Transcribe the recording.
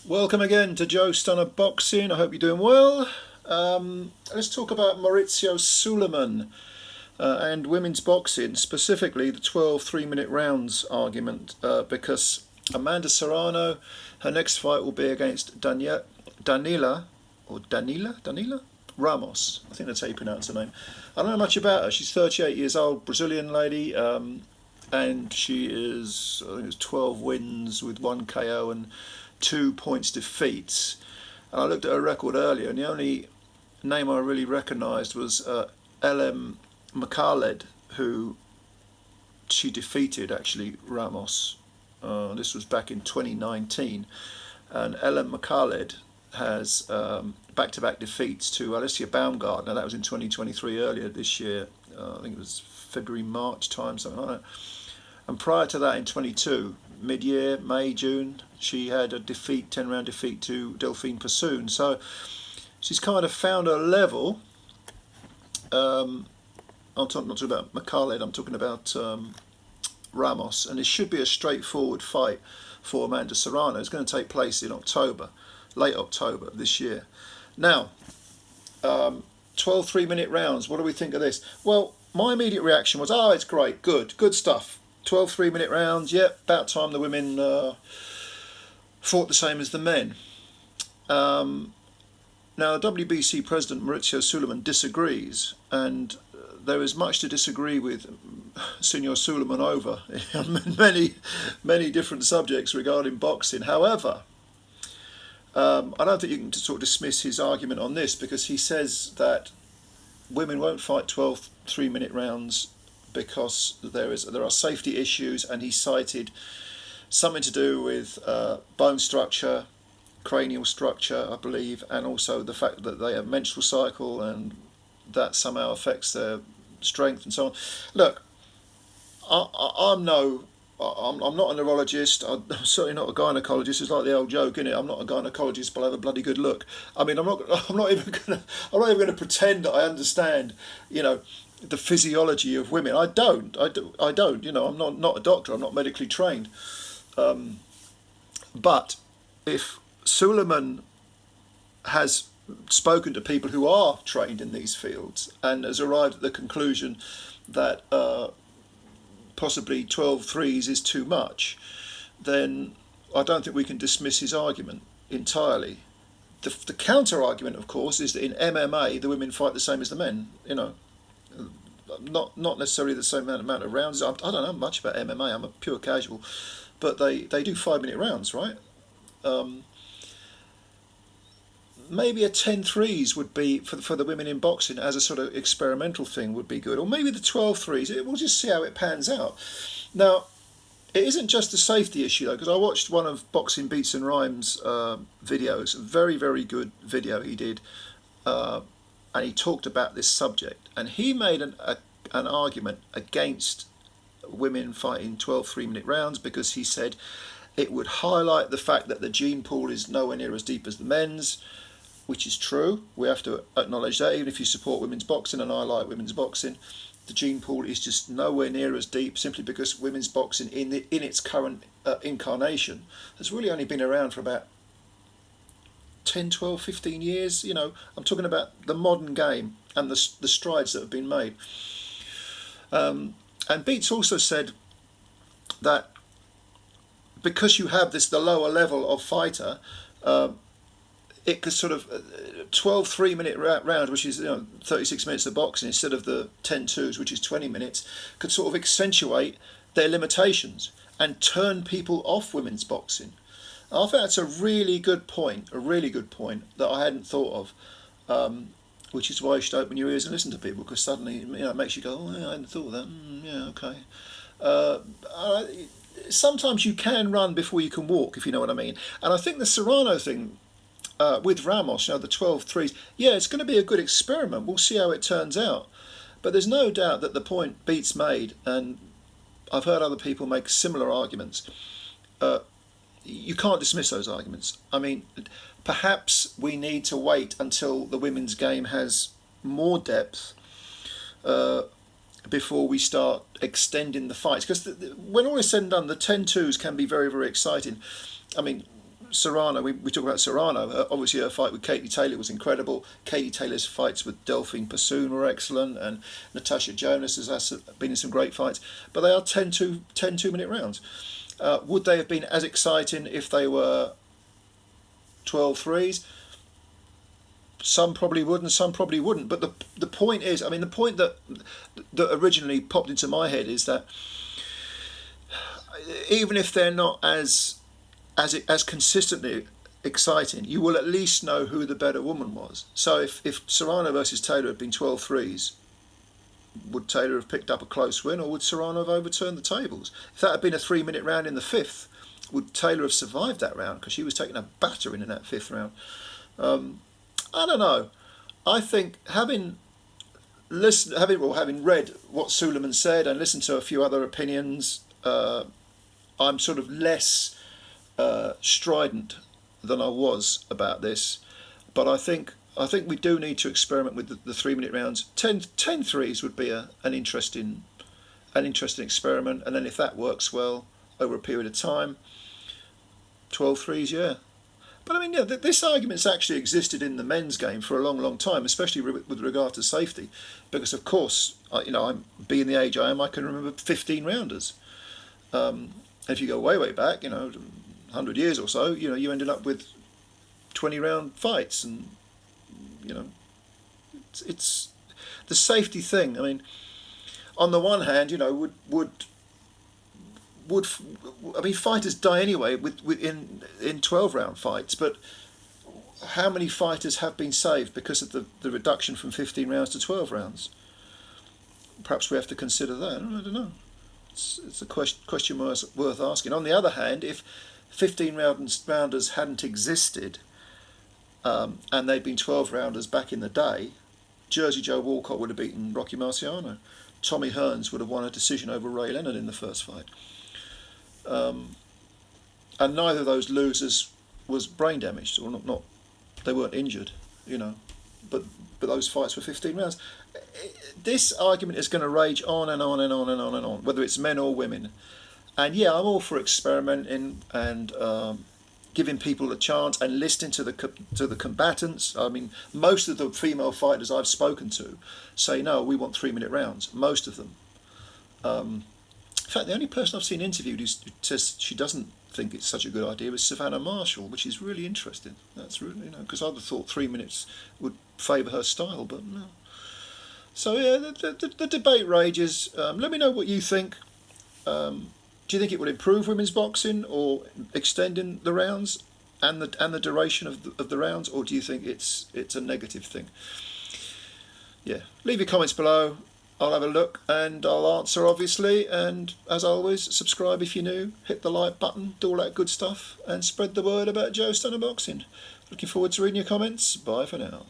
Welcome again to Joe Stunner Boxing. I hope you're doing well. Let's talk about Mauricio Sulaiman and women's boxing, specifically the 12 3-minute rounds argument, because Amanda Serrano, her next fight will be against Danila Ramos. I think that's how you pronounce her name. I don't know much about her. She's 38 years old, Brazilian lady, and she is, I think it's 12 wins with 1 KO and 2 points defeats. And I looked at her record earlier, and the only name I really recognised was LM McCarled, who she defeated, actually, Ramos. This was back in 2019, and LM McCarled has back-to-back defeats to Alicia Baumgartner. That was in 2023, earlier this year. I think it was February, March time, something like that. And prior to that, in 22, mid-year, May, June, she had a 10-round defeat to Delphine Persoon. So she's kind of found her level. I'm not talking about McCarled, I'm talking about Ramos. And it should be a straightforward fight for Amanda Serrano. It's going to take place in October, late October this year. Now, 12 3-minute rounds, what do we think of this? Well, my immediate reaction was, it's great, good stuff. 12 3-minute rounds, yep, about time the women fought the same as the men. Now, the WBC President Mauricio Sulaiman disagrees, and there is much to disagree with Senor Sulaiman over on many different subjects regarding boxing. However, I don't think you can sort of dismiss his argument on this, because he says that women won't fight 12 3-minute rounds because there are safety issues, and he cited something to do with bone structure, cranial structure, I believe, and also the fact that they have menstrual cycle and that somehow affects their strength and so on. Look, I'm not a neurologist. I'm certainly not a gynecologist. It's like the old joke, isn't it? I'm not a gynecologist, but I have a bloody good look. I mean, I'm not even gonna pretend that I understand, the physiology of women. I don't. I'm not a doctor. I'm not medically trained. But if Sulaiman has spoken to people who are trained in these fields and has arrived at the conclusion that possibly 12 threes is too much, then I don't think we can dismiss his argument entirely. The counter argument, of course, is that in MMA the women fight the same as the men. Not necessarily the same amount of rounds. I don't know much about MMA. I'm a pure casual, but they do 5-minute rounds, right? Maybe a 10 threes would be for the women in boxing as a sort of experimental thing would be good, or maybe the 12 threes. We'll just see how it pans out. Now, it isn't just a safety issue though, because I watched one of Boxing Beats and Rhymes videos, a very, very good video he did, and he talked about this subject, and he made an argument against women fighting 12 3-minute rounds, because he said it would highlight the fact that the gene pool is nowhere near as deep as the men's, which is true. We have to acknowledge that. Even if you support women's boxing, and I like women's boxing, the gene pool is just nowhere near as deep, simply because women's boxing in its current incarnation has really only been around for about 10, 12, 15 years. I'm talking about the modern game and the strides that have been made. And Beats also said that because you have the lower level of fighter, it could sort of 12 3-minute round, which is 36 minutes of boxing instead of the 10 twos, which is 20 minutes, could sort of accentuate their limitations and turn people off women's boxing. I think that's a really good point that I hadn't thought of, which is why you should open your ears and listen to people, because suddenly it makes you go, I hadn't thought of that. Okay. Sometimes you can run before you can walk, if you know what I mean. And I think the Serrano thing with Ramos, the 12 threes, it's going to be a good experiment. We'll see how it turns out. But there's no doubt that the point Beats made, and I've heard other people make similar arguments, you can't dismiss those arguments. I mean, perhaps we need to wait until the women's game has more depth before we start extending the fights. Because when all is said and done, the 10-2s can be very, very exciting. I mean, Serrano, we talk about Serrano. Obviously, her fight with Katie Taylor was incredible. Katie Taylor's fights with Delphine Persoon were excellent, and Natasha Jonas has been in some great fights. But they are 10 2-minute rounds. Would they have been as exciting if they were 12 threes? Some probably would, and some probably wouldn't. But the point is, I mean, the point that originally popped into my head is that even if they're not as consistently exciting, you will at least know who the better woman was. So if Serrano versus Taylor had been 12 threes, would Taylor have picked up a close win, or would Serrano have overturned the tables? If that had been a 3-minute round in the fifth, would Taylor have survived that round? Because she was taking a battering in that fifth round. I don't know. I think having read what Sulaiman said and listened to a few other opinions, I'm sort of less strident than I was about this, but I think we do need to experiment with the 3-minute rounds. 10 threes would be an interesting experiment, and then if that works well over a period of time, 12 threes, yeah. But I mean, yeah, this argument's actually existed in the men's game for a long time, especially with regard to safety, because of course, I'm being the age I am, I can remember 15 rounders. And if you go way back, 100 years or so, you ended up with 20 round fights, and it's the safety thing. I mean, on the one hand, fighters die anyway in 12 round fights, but how many fighters have been saved because of the reduction from 15 rounds to 12 rounds? Perhaps we have to consider that. I don't know. It's a question worth asking. On the other hand, if 15 rounders hadn't existed, and they'd been 12 rounders back in the day, Jersey Joe Walcott would have beaten Rocky Marciano. Tommy Hearns would have won a decision over Ray Leonard in the first fight. And neither of those losers was brain damaged, or not. They weren't injured, but those fights were 15 rounds. This argument is going to rage on and on and on and on and on, whether it's men or women. And yeah, I'm all for experimenting and giving people a chance and listening to the combatants. I mean, most of the female fighters I've spoken to say, no, we want 3-minute rounds. Most of them. In fact, the only person I've seen interviewed who says she doesn't think it's such a good idea is Savannah Marshall, which is really interesting. That's really, because I'd have thought 3 minutes would favour her style, but no. So yeah, the debate rages. Let me know what you think. Do you think it would improve women's boxing, or extending the rounds and the duration of the rounds, or do you think it's a negative thing? Yeah, leave your comments below. I'll have a look and I'll answer, obviously. And as always, subscribe if you're new, hit the like button, do all that good stuff, and spread the word about Joe Stunner Boxing. Looking forward to reading your comments. Bye for now.